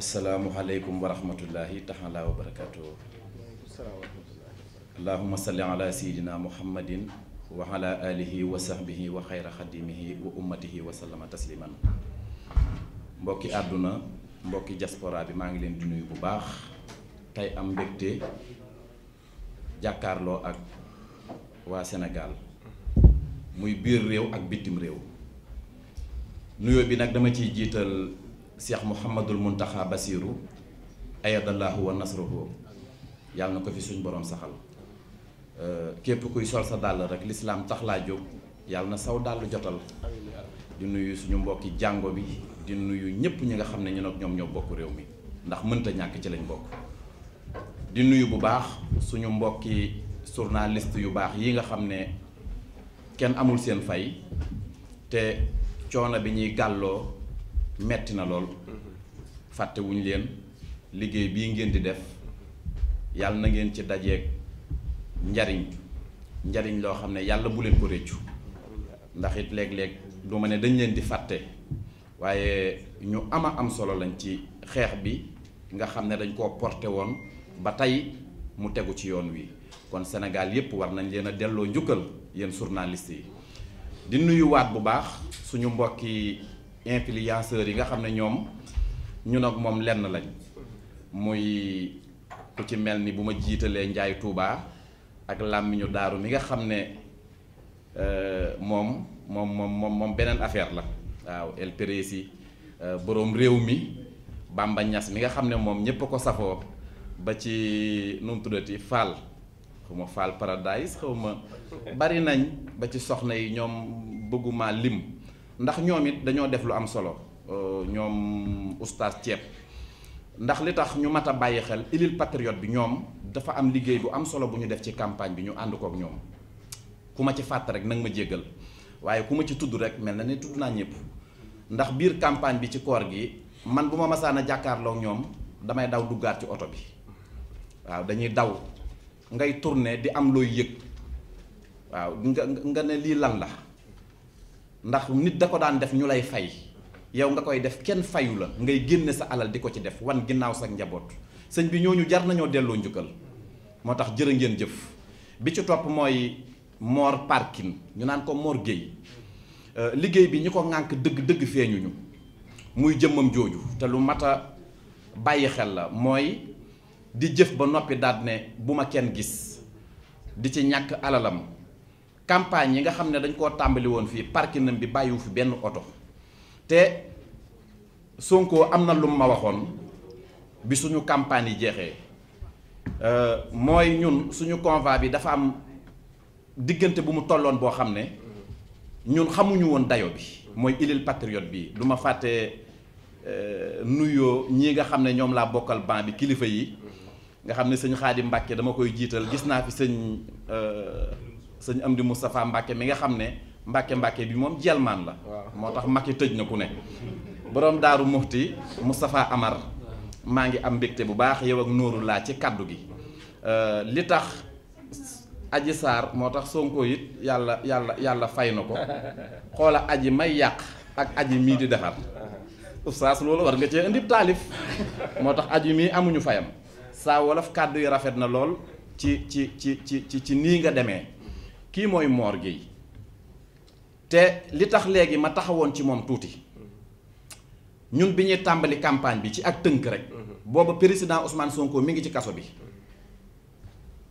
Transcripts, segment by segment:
asalaamualeykum wa rahmatullahi taala wa barakatuh. allahuma salli ala sayidina muhammadin wa ala alihi wa sahbihi wa xayra xadimihi wa ummatihi wa sallama tasliman. mbokki àdduna mbokki diaspora bi maa ngi leen di nuyu bu baax tey am mbégte jàkkaarloo ak waa Sénégal muy biir réew ak bitim réew. nuyoo bi nag dama ciy jiital Cheikh Mouhamadul Muntaxa Basiru ayadallahu wa nasruhu yàlla na ko fi suñ borom saxal. képp kuy sol sa dàll rek lislaam tax laa jóg yàlla na saw dàll jotal. di nuyu suñu mbokki jàngo bi di nuyu ñépp ñi nga xam ne ñu nag ñoom ñoo bokk réew mi ndax mënta ñàkk ci lañ bokk. di nuyu bu baax suñu mbokki journaliste yu baax yi nga xam ne kenn amul seen fay te coono bi ñuy gàlloo metti na lool. fàttewuñ leen liggéey bii ngeen di def yàlla na ngeen ci dajeeg njariñ loo xam ne yàlla bu leen ko réccu ndax it léeg-léeg du ma ne dañ leen di fàtte waaye ñu am solo lañ ci xeex bi nga xam ne dañ koo porté woon ba tey mu tegu ci yoon wi kon Sénégal yépp war nañ leen a delloo njukkal yéen journalistes yi. di nuyuwaat bu baax suñu mbokki influenceurs yi nga xam ne ñoom ñun ak moom lenn lañ muy ku ci mel ni bu ma jiitalee Njaay Tuubaa ak làmmiñu daaru mi nga xam ne moom beneen affaire la waaw El Pérési boroom réew mi Bamba Ñas mi nga xam ne moom ñépp a ko safoo ba ci nu mu tuddati Fall xawma Fall Paradise xawma bari nañ ba ci soxna yi ñoom bëgguma lim ndax ñoom it dañoo def lu am solo ñoom oustaz Ceeb ndax li tax ñu mat a bàyyi xel Idil Patriote bi ñoom dafa am liggéey bu am solo bu ñu def ci campagne bi ñu ànd kook ñoom ku ma ci fàtt rek nag ma jéggal waaye ku ma ci tudd rek mel na ni tudd naa ñëpp ndax biir campagne bi ci koor gi man bu ma masaan a jàkkaarloog ñoom damay daw duggaat ci oto bi waaw dañuy daw ngay tourner di am looy yëg waaw nga ne lii lan la ndax nit da ko daan def ñu lay fay yow nga koy def kenn fayu la ngay génne sa alal di ko ci def wan ginnaaw sa njaboot sëñ bi ñooñu jar nañoo delloo njukkal moo tax jërë ngeen jëf. bi ci topp mooy Mor Parkin ñu naan ko Mor Gueye liggéey bi ñi ko ŋànk dëgg feeñuñu muy jëmmam jooju te lu mat a bàyyi xel la mooy di jëf ba noppi daal ne bu ma kenn gis di ci ñàkk alalam. campagne yi nga xam ne dañ koo tàmbali woon fii parkinam bi bàyyiwu fi benn oto te Sonko am na lu ma waxoon bi suñu campagne yi jeexee mooy ñun suñu convoi bi dafa am diggante bu mu tolloon boo xam ne ñun xamuñu woon dayo bi mooy Idil Patriote bi du ma fàtte nuyoo ñii nga xam ne ñoom laa bokkal ban bi kilifa yi nga xam ne sëñ Xaadim Mbàkke dama koy jiital gis naa fi sëñ Amdi Moustapha Mbàkke mi nga xam ne Mbàkke bi moom jelmaan la moo tax Macky tëj na ku ne boroom Daaru Muxti Moustapha Amar maa ngi am mbégte bu baax yow ak nóoru laa ci kàddu gi li tax Aji Sarr moo tax Sonko it yàlla fay na ko xoola aji may yàq ak aji mii di defar oustaz loolu war nga cee indi taalif moo tax aji mii amuñu fayam saa wolof kàddu yi rafet na lool ci nii nga demee kii mooy Mor Gueye te li tax léegi ma taxawoon ci moom tuuti ñun bi ñuy tàmbali campagne bi ci ak tënk rek booba président Ousmane Sonko mi ngi ci kaso bi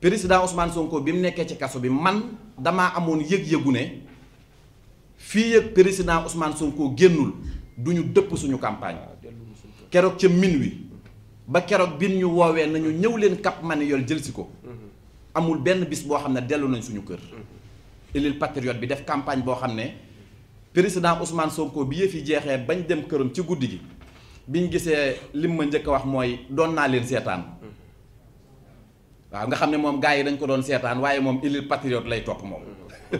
président Ousmane Sonko bi mu nekkee ci kaso bi man damaa amoon yëg-yëgu ne fii yëg président Ousmane Sonko génnul du ñu dëpp suñu campagne keroog ca minuit ba keroog bi ñu woowee nañu ñëw leen Cap Manuel jël si ko amul benn bis boo xam ne dellu nañ suñu kër. Idil Patriote bi def campagne boo xam ne président Ousmane Sonko bi yëf yi jeexee bañ dem këram ci guddi gi biñ gisee lim ma njëkk a wax mooy doon naa leen seetaan waaw nga xam ne moom gars yi dañ ko doon seetaan waaye moom Idil Patriote lay topp moom.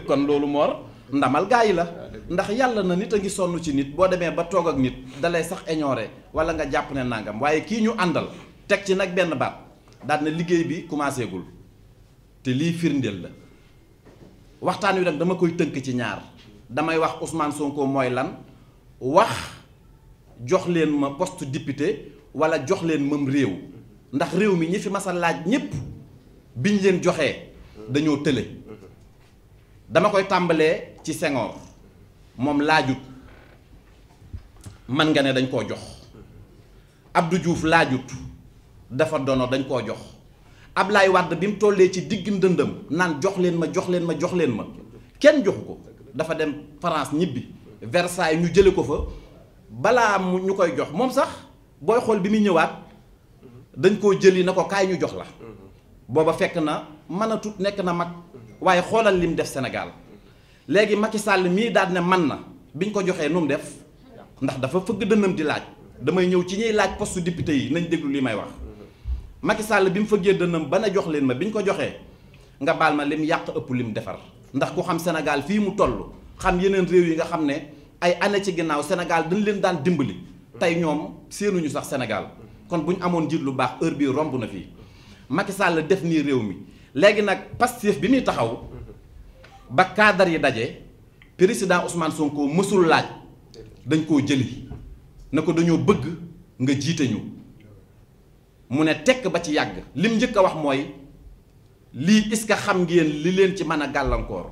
kon loolu Mor ndamal gars yi la ndax yàlla na nit a ngi sonn ci nit boo demee ba toog ak nit dalay sax ignorer wala nga jàpp ne nangam waaye kii ñu àndal teg ci nag benn baat daal na liggéey bi commencé gul te lii firndeel la. waxtaan wi nag dama koy tënk ci ñaar damay wax Ousmane Sonko mooy lan wax jox leen ma poste député wala jox leen mam réew ndax réew mi ñi fi mas a laaj ñépp biñ leen joxee dañoo tële. dama koy tàmbalee ci Senghor moom laajut man nga ne dañ koo jox. Abdou Diouf laajut dafa dono dañ koo jox. Ablaye Wade bi mu tollee ci digg ndëndëm naan jox leen ma jox leen ma jox leen ma kenn joxu ko dafa dem France ñibbi Versailles ñu jële ko fa balaa mu ñu koy jox moom sax booy xool bi muy ñëwaat dañ koo jëli na ko kaay ñu jox la booba fekk na mën a tut nekk na mag waaye xoolal lim def Sénégal léegi Macky Sall mii daal ne man na biñ ko joxee nu mu def ndax dafa fëgg dënnam di laaj damay ñëw ci ñuy laaj poste député yi nañ déglu li may wax Macky Sall bi mu fëggee dënnam ba ne jox leen ma bi ñu ko joxee nga baal ma lim yàq ëpp lim defar ndax ku xam Sénégal fii mu toll xam yeneen réew yi nga xam ne ay année ci ginnaaw Sénégal dañ leen daan dimbali tey ñoom séenuñu sax Sénégal kon bu ñu amoon njiit lu baax heure bii romb na fii Macky Sall def nii réew mi léegi nag Pastef bi muy taxaw ba cadre yi daje président Ousmane Sonko mësul laaj dañ koo jëli na ko dañoo bëgg nga jiite ñu mu ne tekk ba ci yàgg lim njëkk a wax mooy lii est-ce que xam ngeen li leen ci mën a gàllankoor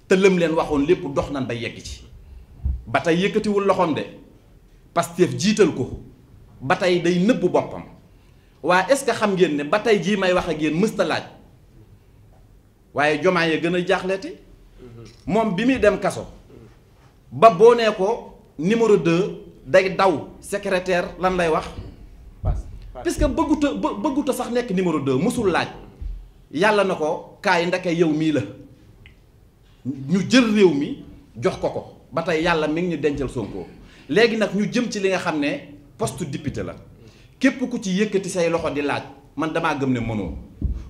te lëm leen waxoon lépp dox nan ba yegg ci ba tey yëkkatiwul loxoom de Pastef jiital ko ba tey day nëbbu boppam waaye est-ce que xam ngeen ne ba tey jii may wax ak yéen mësta laaj waaye Jomaay ya gën a jaaxleeti moom bi muy dem kaso ba boo nee ko numéro 2 day daw secrétaire lan lay wax puisque bëgguta sax nekk numéro 2 mësul laaj yàlla na ko kaay ndeke yow mii la ñu jël réew mi jox ko ko ba tey yàlla mi ngi ñu dencal Sonko léegi nag ñu jëm ci li nga xam ne poste député la képp ku ci yëkkati say loxo di laaj man damaa gëm ne mënoo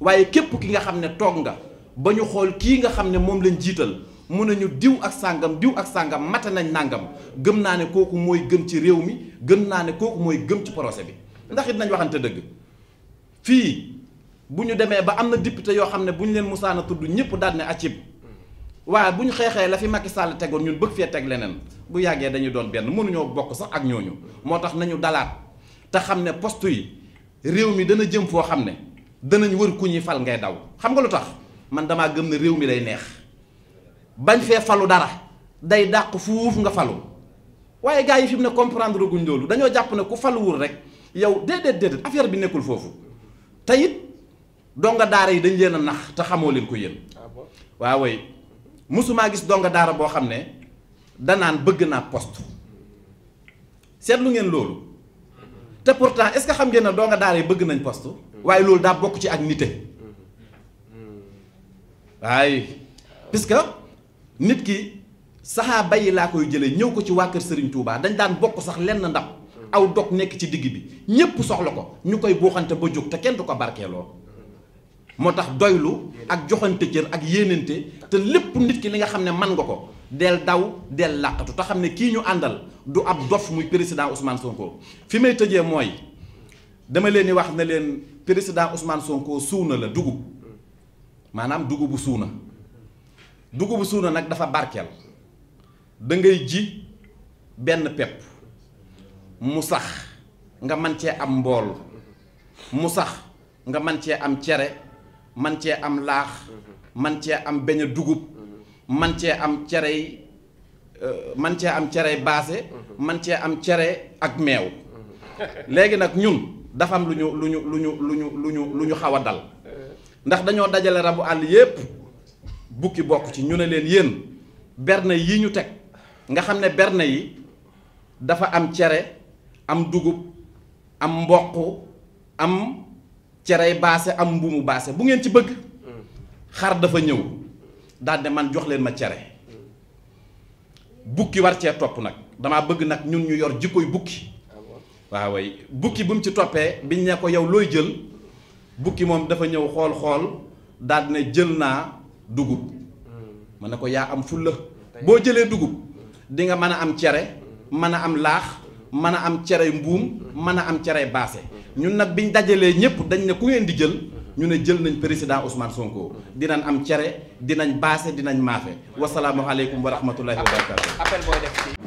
waaye képp ki nga xam ne toog nga ba ñu xool kii nga xam ne moom lañ jiital mun nañu diw ak sàngam mate nañ nàngam gëm naa ne kooku mooy gën ci réew mi gëm naa ne kooku mooy gëm ci procès bi ndax it nañ waxante dëgg fii bu ñu demee ba am na député yoo xam ne bu ñu leen musaana tudd ñëpp daal ne acib waaye bu ñu xeexee la fi Macky Sall tegoon ñun bëgg fee teg leneen bu yàggee dañuy doon benn mënuñoo bokk sax ak ñooñu moo tax nañu dalaat te xam ne poste yi réew mi dana jëm foo xam ne danañ wër ku ñuy fal ngay daw xam nga lu tax man damaa gëm ne réew mi day neex bañ fee falu dara day dàq fuuf nga falu waaye gars yi fi mu ne comprendre guñ loolu dañoo jàpp ne ku faluwul rek yow déedéet affaire bi nekkul foofu te it donga daara yi dañ leen a nax te xamoo leen ko yéen waaw way mosumaa gis donga daara boo xam ne danaan bëgg naa poste seetlu ngeen loolu te pourtant est-ce que xam ngeen ne donga daara yi bëgg nañ poste waaye loolu daa bokk ci ak nite waaye puisque nit ki saxaaba yi laa koy jëlee ñëw ko ci waa kër Serigne Touba dañ daan bokk sax lenn ndab aw dog nekk ci digg bi ñépp soxla ko ñu koy buuxante ba jóg te kenn du ko barkeeloo moo tax doylu ak joxante cër ak yéenante te lépp nit ki li nga xam ne man nga ko del daw del làqatu te xam ne kii ñu àndal du ab dof muy président Ousmane Sonko fi may tëjee mooy dama leen di wax ne leen président Ousmane Sonko suuna la dugub maanaam dugubu suuna nag dafa barkeel da ngay ji benn pepp mu sax nga man cee am mbool mu sax nga man cee am cere man cee am laax man cee am beñe dugub man cee am cerey baase man cee am cere ak meew léegi nag ñun dafa am lu ñu xaw a dal ndax dañoo dajale rabu àll yépp bukki bokk ci ñu ne leen yéen berne yi ñu teg nga xam ne berne yi dafa am cere am dugub am mboq am cerey baase am mbuumu baase bu ngeen ci bëgg xar dafa ñëw daldi man jox leen ma cere bukki war cee topp nag damaa bëgg nag ñun ñu yor jikkoy bukki waaw way bukki bu mu ci toppee biñ ne ko yow looy jël bukki moom dafa ñëw xool daldi ne jël naa dugub ma ne ko yaa am fulla boo jëlee dugub di nga mën a am cere mën a am laax mën a am cere mbuum mën a am cere baase ñun nag biñ dajalee ñëpp dañ ne ku ngeen di jël ñu ne jël nañ président Ousmane Sonko dinañ am cere dinañ baase dinañ maafe wasalaamu aleykum wa rahmatullahi wa barakatu